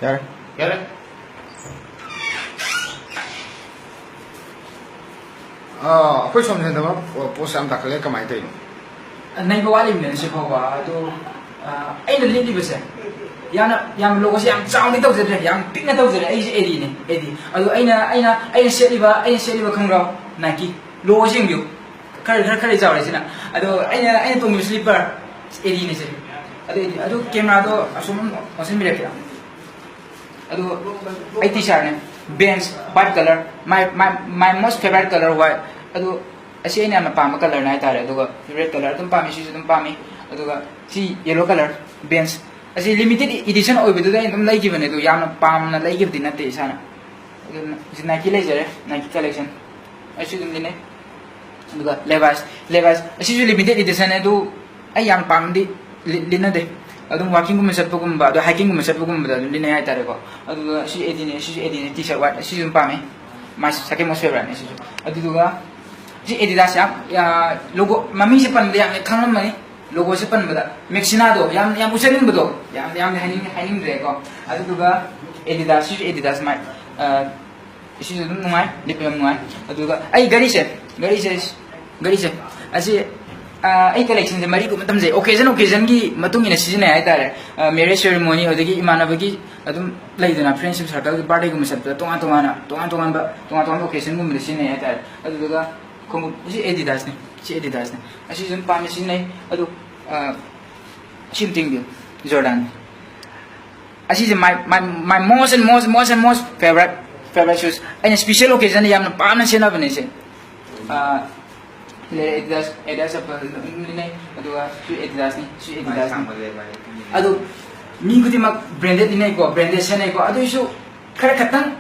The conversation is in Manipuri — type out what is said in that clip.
Yare. Yare. Akwai somne da ba post am takale kamai tai. Nai ba wali min se phawa to ai na lili bese yam logo se yam chaung ni tau jere yam ping na tau jere ai se edi ne edi adu aina seliba khangra Nike logo sing biu khare chaw le sina adu aina tong slipper edi ne se adu camera do asum asim bile kya adu ai t-shirt ne Benz white color my most favorite color white adu asi aina ma pam color na tare adu red color tum pami si tum pami adu si yellow color Benz asi limited edition oi bidu dai tum lai ki bane du yam pam na lai ki din na te sana adu si Nike lai jare Nike collection asi dum dine adu Levi's asi ju limited edition adu ai yam pam di lina de adu walking gum sat pugum ba adu hiking gum sat pugum ba lina ai tare ko adu si edine t-shirt white asi jum pami mas sakit most favorite ne si adu duga si Adidas ya logo mami si pan yang khangam mani logo si pan bada Mexina do yang usanin bado yang haning re ko adu duga Adidas mai isi dum ngai dipem ngai adu duga ai gari se asi ai collection je mari ko matam je occasion gi matung ina season ai tare marriage ceremony odagi imana bagi adum laidana friendship circle birthday gum sat tongan ba occasion gum season ai tare adu duga kung si Adidas ne asi jun pam si nei adu shimting bi Jordan asi je my most favorite shoes and special occasion yam na pam na sena bane se Adidas apa ni adu si Adidas adu mi gudi mak branded ni ko branded sena ko adu isu khara khatan